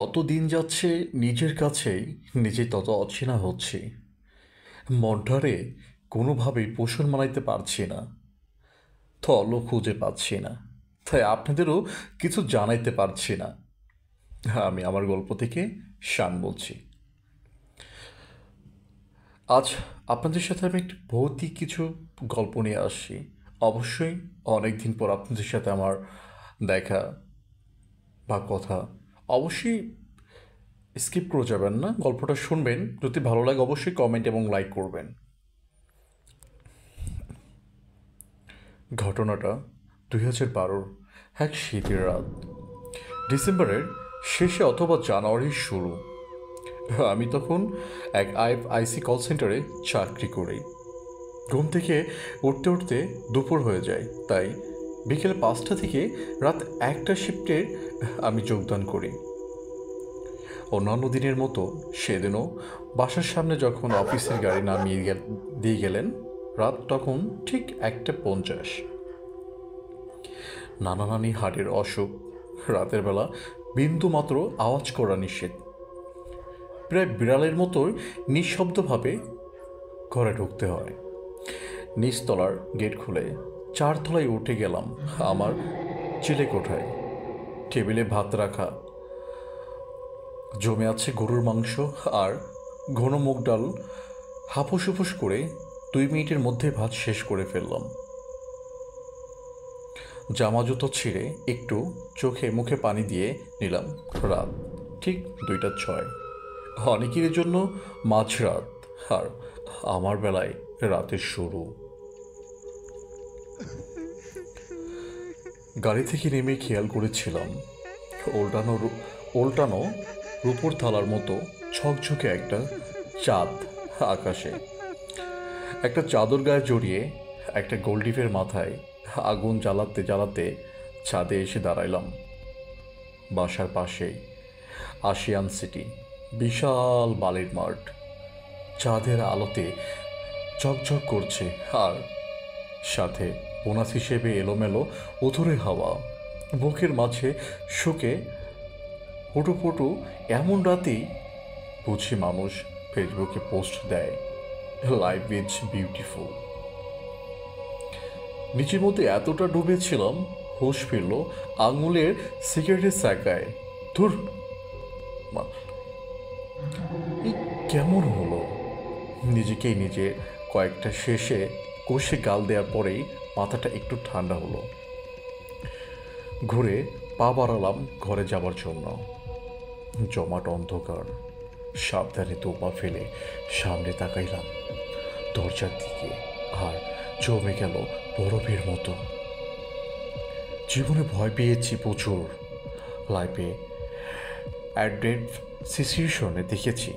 যত দিন যাচ্ছে নিজের কাছেই নিজে তত অচেনা হচ্ছি। মনটারে কোনোভাবেই পোষণ মানাইতে পারছি না, থলও খুঁজে পাচ্ছি না। তাই আপনাদেরও কিছু জানাইতে পারছি না। আমি আমার গল্প থেকে শান বলছি। আজ আপনাদের সাথে আমি একটু ভৌতিক কিছু গল্প নিয়ে আসছি। অবশ্যই অনেক দিন পর আপনাদের সাথে আমার দেখা বা কথা। অবশ্যই স্কিপ করে যাবেন না, গল্পটা শুনবেন। যদি ভালো লাগে অবশ্যই কমেন্ট এবং লাইক করবেন। ঘটনাটা 2012-র এক শীতের রাত, ডিসেম্বরের শেষে অথবা জানুয়ারির শুরু। আমি তখন এক আইসি কল সেন্টারে চাকরি করি। ঘুম থেকে উঠতে উঠতে দুপুর হয়ে যায়, তাই বিকেল 5টা থেকে রাত 1টা শিফটে আমি যোগদান করি। অন্যান্য দিনের মতো সেদিনও বাসার সামনে যখন অফিসের গাড়ি নামিয়ে দিয়ে গেলেন, রাত তখন ঠিক 1টা 50। নানা নানি হাড়ের অসুখ, রাতের বেলা বিন্দু মাত্র আওয়াজ করা নিষেধ। প্রায় বিড়ালের মতোই নিঃশব্দভাবে ঘরে ঢুকতে হয়। নিচতলার গেট খুলে 4তলায় উঠে গেলাম আমার চিলে কোঠায়। টেবিলে ভাত রাখা, জমে আছে গরুর মাংস আর ঘন মুগ ডাল। হাফুস হুফুস করে 2 মিনিটের মধ্যে ভাত শেষ করে ফেললাম। জামা জুতো ছিঁড়ে একটু চোখে মুখে পানি দিয়ে নিলাম। রাত ঠিক 2টা 6। অনেকের জন্য মাঝরাত, আর আমার বেলায় রাতের শুরু। গাড়ি থেকে নেমে খেয়াল করেছিলাম উল্টানো উল্টানো রূপোর থালার মতো ঝকঝকে একটা চাঁদ আকাশে। একটা চাদর গায়ে জড়িয়ে একটা গোলডিপের মাথায় আগুন জ্বালাতে জ্বালাতে ছাদে এসে দাঁড়াইলাম। বাসার পাশেই আশিয়ান সিটি, বিশাল বালির মাঠ, চাঁদের আলোতে ঝকঝক করছে, আর সাথে বোনাস হিসেবে এলোমেলো উথুরে হাওয়া। বুকের মাঝে শুকে হুটুপুটু এমন রাতেই বুঝি মানুষ ফেসবুকে পোস্ট দেয়, লাইফ ইজ বিউটিফুল। নিজের মধ্যে এতটা ডুবেছিলাম, হুঁশ ফিরল আঙুলের সিগারেটের চাকায়। ধুর, এই কেমন হলো? নিজেকেই নিজে কয়েকটা শেষে কষে গাল দেওয়ার পরেই মাথাটা একটু ঠান্ডা হলো। ঘুরে পা বাড়ালাম ঘরে যাবার জন্য। জমাট অন্ধকার। সাবধানে দোপা ফেলে সামনে তাকাইলাম দরজার দিকে, আর জমে গেল বরফের মতো। জীবনে ভয় পেয়েছি প্রচুর। লাইফে অ্যাড্রেড সিচুয়েশনে দেখেছি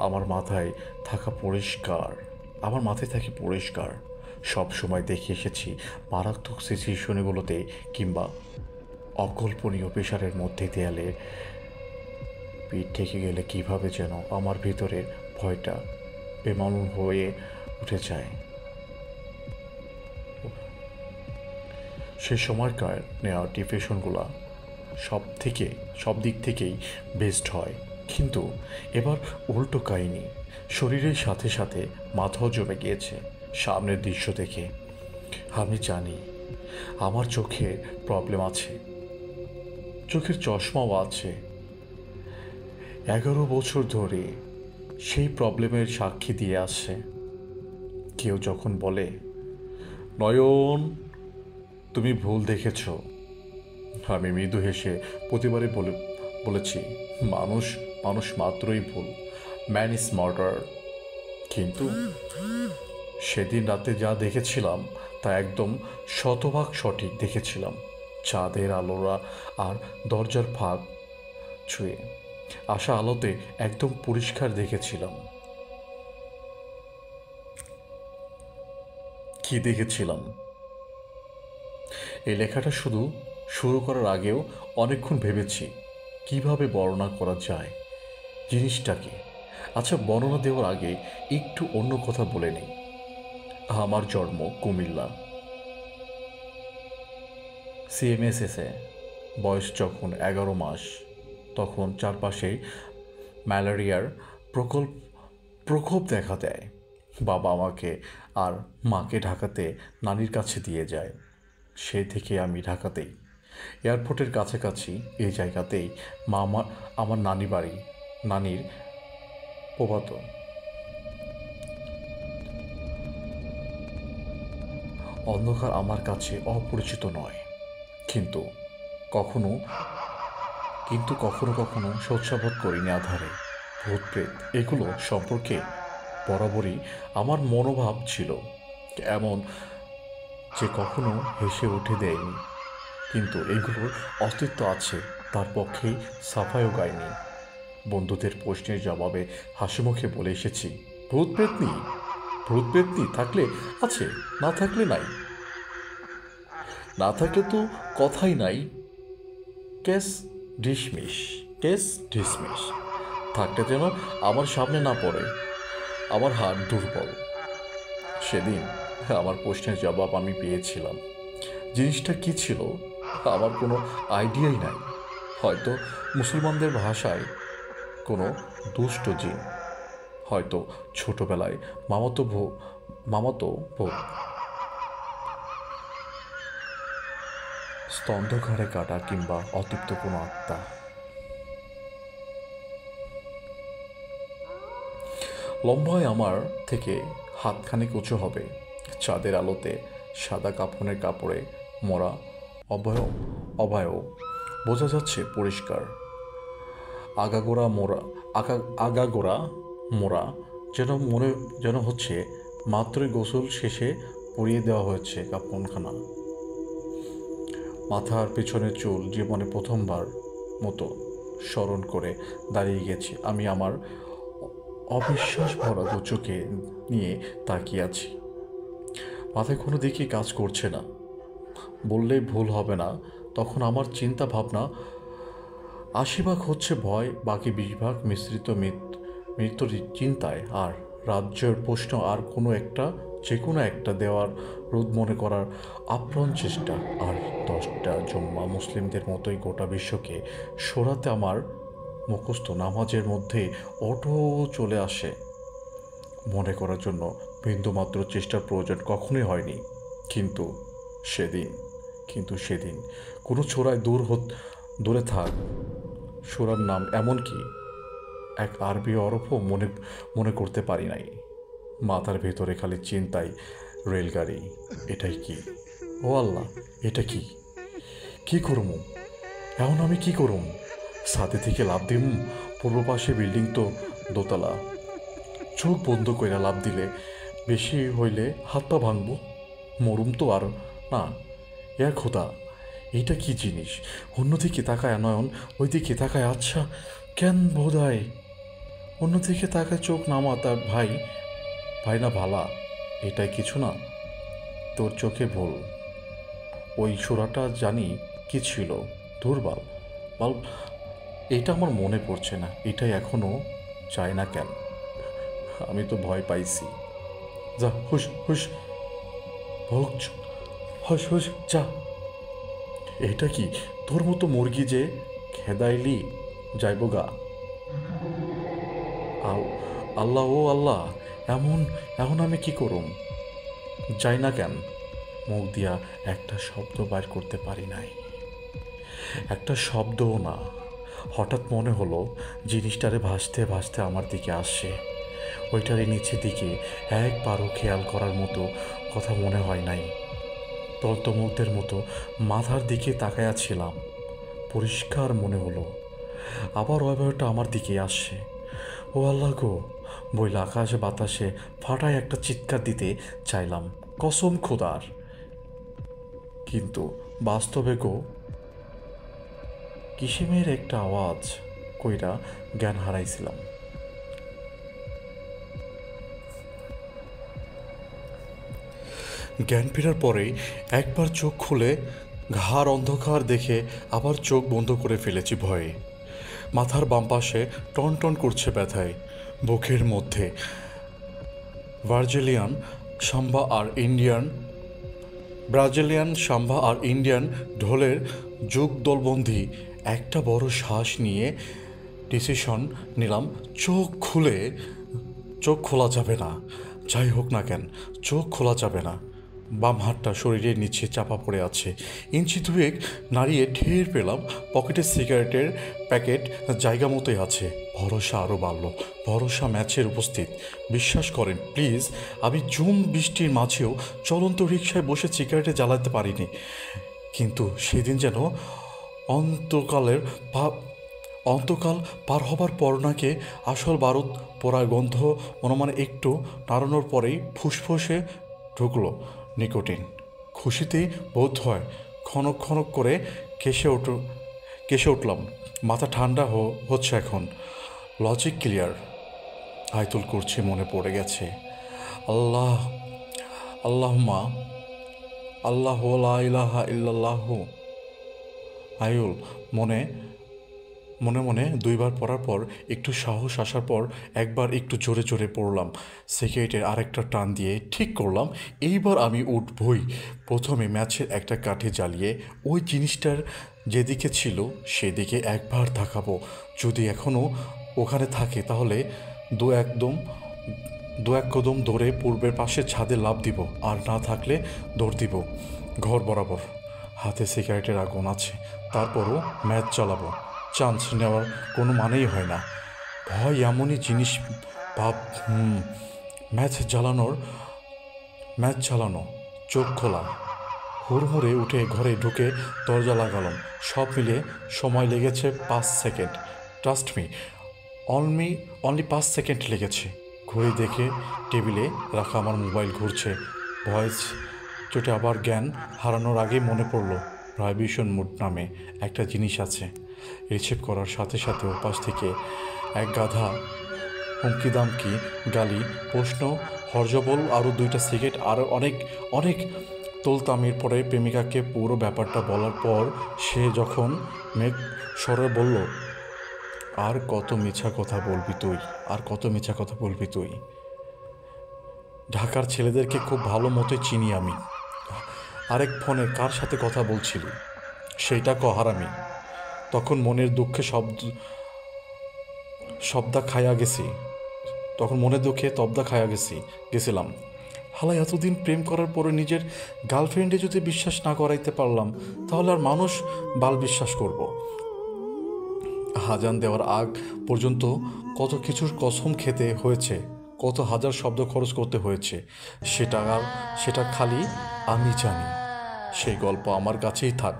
আমার মাথায় থাকা পরিষ্কার আমার মাথায় থাকে পরিষ্কার। সব সময় দেখে এসেছি মারাত্মক সিচুয়েশনগুলোতে কিংবা অকল্পনীয় প্রেশারের মধ্যে দেয়ালে পিঠ ঠেকে গেলে কীভাবে যেন আমার ভিতরের ভয়টা বেমালুম হয়ে উঠে যায়। সে সময়কার নেওয়া ডিপ্রেশনগুলো সব দিক থেকেই বেস্ট হয়। কিন্তু এবার উল্টো কাহিনী। শরীরের সাথে সাথে মাথাও জমে গিয়েছে সামনের দৃশ্য দেখে। আমি জানি আমার চোখে প্রবলেম আছে, চোখের চশমাও আছে। 11 বছর ধরে সেই প্রবলেমের সাক্ষী দিয়ে আসছে। কেউ যখন বলে, নয়ন তুমি ভুল দেখেছ, আমি মৃদু হেসে প্রতিবারই বলেছি, মানুষ মানুষ মাত্রই ভুল, ম্যান ইজ মার্ডার। কিন্তু সেদিন রাতে যা দেখেছিলাম তা একদম শতভাগ সঠিক দেখেছিলাম। চাঁদের আলোরা আর দরজার ফাঁক ছুঁয়ে আসা আলোতে একদম পরিষ্কার দেখেছিলাম। কি দেখেছিলাম? এই লেখাটা শুরু করার আগেও অনেকক্ষণ ভেবেছি কিভাবে বর্ণনা করা যায় জিনিসটাকে। আচ্ছা, বর্ণনা দেওয়ার আগে একটু অন্য কথা বলে নিই। আমার জন্ম কুমিল্লা, সিএমএসএসে। বয়স যখন 11 মাস। তখন চারপাশেই ম্যালেরিয়ার প্রকোপ প্রকোপ দেখা দেয়। বাবা আমাকে আর মাকে ঢাকাতে নানির কাছে দিয়ে যায়। সেই থেকে আমি ঢাকাতেই, এয়ারপোর্টের কাছাকাছি এই জায়গাতেই আমার নানি বাড়ি, নানির প্রপাত। অন্ধকার আমার কাছে অপরিচিত নয়, কিন্তু কখনো কখনো কখনো শোচ্ছাবোধ করিনি আধারে। ভূত প্রেত এগুলো সম্পর্কে বরাবরই আমার মনোভাব ছিল এমন যে কখনো হেসে উঠে দেয়নি, কিন্তু এগুলোর অস্তিত্ব আছে তার পক্ষেই সাফাইও গায়নি। বন্ধুদের প্রশ্নের জবাবে হাসিমুখে বলে এসেছি, ভূত প্রেতনি, ভূত প্রেতনি থাকলে আছে, না থাকলে নাই, না থাকলে তো কথাই নাই। Case dismiss, case dismiss. থাকতে যেন আমার সামনে না পড়ে, আমার হাত দুর্বল। সেদিন আমার প্রশ্নের জবাব আমি পেয়েছিলাম। জিনিসটা কি ছিল আমার কোনো আইডিয়াই নাই। হয়তো মুসলমানদের ভাষায় কোনো দুষ্ট জিন, হয়তো ছোটবেলায় মামাতো ভূত, স্তন্ধঘরে কাটা, কিংবা অতৃপ্ত কোনো আত্মা। লম্বায় আমার থেকে হাতখানেক উঁচু হবে, চাঁদের আলোতে সাদা কাপড়ে মোড়া, অভয় বোঝা যাচ্ছে পরিষ্কার। আগাগোড়া মোড়া, যেন হচ্ছে মাত্রই গোসল শেষে পরিয়ে দেওয়া হয়েছে কাপড়খানা। মাথার পেছনের চুল জীবনে প্রথমবার মতো স্মরণ করে দাঁড়িয়ে গেছি আমি। আমার অবিশ্বাস ভরা দু চোখে নিয়ে তাকিয়ে আছি। মাথায় কোনো দিকেই কাজ করছে না, বললে ভুল হবে না। তখন আমার চিন্তা ভাবনা ৮০ ভাগ হচ্ছে ভয়, বাকি ২০ ভাগ মিশ্রিত মৃত্যুর চিন্তায় আর রাজ্যের প্রশ্ন, আর যে কোনো একটা দেওয়ার রোধ মনে করার আপ্রাণ চেষ্টা। আর 10টা জুম্মা মুসলিমদের মতোই গোটা বিশ্বকে সরাতে আমার মুখস্থ নামাজের মধ্যে অটো চলে আসে। মনে করার জন্য বিন্দুমাত্র চেষ্টার প্রয়োজন কখনোই হয়নি। কিন্তু সেদিন কোনো ছোড়ায় দূরে থাক, সুরার নাম এমনকি এক আরবি হরফও মনে করতে পারি নাই। মাথার ভেতরে খালি চিন্তায় রেলগাড়ি। এটাই কি? ও আল্লাহ, এটা কি? কি করমু এখন? আমি কি করুম? ছাদে থেকে লাফ দিম? পূর্ব পাশে বিল্ডিং তো দোতলা, চোখ বন্ধ কইরা লাফ দিলে বেশি হইলে হাত পা ভাঙবো, মরুম তো আর না। এ খোদা, এইটা কি জিনিস? অন্যদিকে তাকায় নয়ন, ওইদিকে তাকায় আচ্ছা কেন বোধায়, অন্যদিকে তাকায় চোখ নামা তার ভাই না ভালা, এটাই কিছু না। তোর চোখে ভুল, ওই ছোড়াটা জানি কি ছিল, দুর্বল বল। এটা আমার মনে পড়ছে না, এটাই এখনো চায় না কেন? আমি তো ভয় পাইছি। যা হুস হুস ভোগ, হুস হুস যা। এটা কি তোর মতো মুরগি যে খেদাইলি যাইব গা? আল্লাহ, ও আল্লাহ, এমন আমি কি করুম? যাই না কেন? মুখ দিয়া একটা শব্দ বাইর করতে পারি নাই, একটা শব্দও না। হঠাৎ মনে হলো জিনিসটারে ভাসতে ভাসতে আমার দিকে আসছে। ওইটারে নিচের দিকে একবারও খেয়াল করার মতো কথা মনে হয় নাই। তলতমুখদের মতো মাথার দিকে তাকায়াছিলাম, পরিষ্কার মনে হলো আবার অভয়টা আমার দিকে আসছে। ও আল্লাহ গো বইলা আকাশে বাতাসে ফাটায় একটা চিৎকার দিতে চাইলাম, কসম খোদার। কিন্তু বাস্তবে গো কিসিমের একটা আওয়াজ কইরা জ্ঞান হারাইছিলাম। জ্ঞান ফেরার পরেই একবার চোখ খুলে ঘাড় অন্ধকার দেখে আবার চোখ বন্ধ করে ফেলেছি ভয়ে। মাথার বাম পাশে টনটন করছে ব্যথায়, বুকের মধ্যে ব্রাজিলিয়ান সাম্বা আর ইন্ডিয়ান ঢোলের যুগদলবন্দি একটা বড় শ্বাস নিয়ে ডিসিশন নিলাম, চোখ খোলা যাবে না, যাই হোক না কেন চোখ খোলা যাবে না। বাম হাতটা শরীরের নিচে চাপা পড়ে আছে। ইঞ্চি দুয়েক নাড়িয়ে ঢের পেলাম পকেটের সিগারেটের প্যাকেট জায়গা মতোই আছে। ভরসা আরও বাড়ল, ভরসা ম্যাচের উপস্থিত। বিশ্বাস করেন প্লিজ, আমি ঝুম বৃষ্টির মাঝেও চলন্ত রিকশায় বসে সিগারেটে জ্বালাতে পারিনি। কিন্তু সেদিন যেন অন্তকালের অন্তকাল পার হবার পর নাকে আসল বারুদ পোড়া গন্ধ মনে একটু নাড়ানোর পরেই ফুসফুসে ঢুকলো নিকোটিন। খুশিতেই বোধ হয় খনক খনক করে কেসে উঠলাম। মাথা ঠান্ডা হচ্ছে এখন, লজিক ক্লিয়ার। আয়তুল করছি মনে পড়ে গেছে। আল্লাহ আল্লাহুম্মা আল্লাহ লা ইলাহা ইল্লাল্লাহু। আয়ুল মনে মনে মনে দুইবার পড়ার পর একটু সাহস আসার পর একবার একটু জোরে জোরে পড়লাম। সিগারেটের আরেকটা টান দিয়ে ঠিক করলাম এইবার আমি উঠবই। প্রথমে ম্যাচের একটা কাঠি জ্বালিয়ে ওই জিনিসটার যেদিকে ছিল সেদিকে একবার তাকাবো। যদি এখনও ওখানে থাকে তাহলে দু এক কদম দৌড়ে পূর্বের পাশের ছাদে লাফ দিব, আর না থাকলে দৌড় দিব ঘর বরাবর। হাতে সিগারেটের আগুন আছে, তারপরও ম্যাচ চালাবো। চান্স নেওয়ার কোনো মানেই হয় না। ভয় এমনই জিনিস ভাব। ম্যাচ চালানো, চোখ খোলা। হুড়মুড়ে উঠে ঘরে ঢুকে দরজা লাগালাম। সব মিলিয়ে সময় লেগেছে 5 second. Trust me, only 5 second লেগেছে। ঘড়ি দেখে টেবিলে রাখা আমার মোবাইল ঘুরছে। ভয়েস চটে আবার জ্ঞান হারানোর আগে মনে পড়লো ভাইব্রেশন মোড নামে একটা জিনিস আছে। রিসিভ করার সাথে সাথে ওপাশ থেকে এক গাধা হুমকি দামকি গালি, প্রশ্ন, হরজবল, আরও 2টা সিগারেট, আরও অনেক অনেক তোলতামের পরে প্রেমিকাকে পুরো ব্যাপারটা বলার পর সে যখন মেঘ স্বরে বলল, আর কত মিছা কথা বলবি তুই, আর কত মিছা কথা বলবি তুই। ঢাকার ছেলেদেরকে খুব ভালো মতোই চিনি আমি। আরেক ফোনে কার সাথে কথা বলছিলি সেইটা হারামি। তখন মনের দুঃখে তবদা খায়া গেছিলাম। হালাই এতদিন প্রেম করার পরে নিজের গার্লফ্রেন্ডে যদি বিশ্বাস না করাইতে পারলাম তাহলে আর মানুষ বাল বিশ্বাস করব। আজান দেওয়ার আগ পর্যন্ত কত কিছুর কসম খেতে হয়েছে, কত হাজার শব্দ খরচ করতে হয়েছে, সেটা খালি আমি জানি। সেই গল্প আমার কাছেই থাক।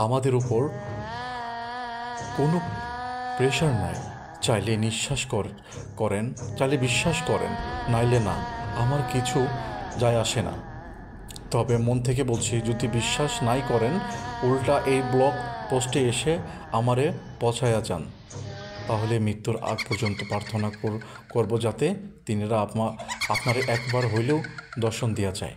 আমাদের উপর কোনো প্রেশার নাই। চাইলে চাইলে বিশ্বাস করেন, নাইলে না, আমার কিছু যায় আসে না। তবে মন থেকে বলছি, যদি বিশ্বাস নাই করেন, উল্টা এই ব্লগ পোস্টে এসে আমারে পছায়া যান। তাহলে মৃত্যুর আগ পর্যন্ত প্রার্থনা করব যাতে তিনারা আপনারে একবার হইলেও দর্শন দেওয়া যায়।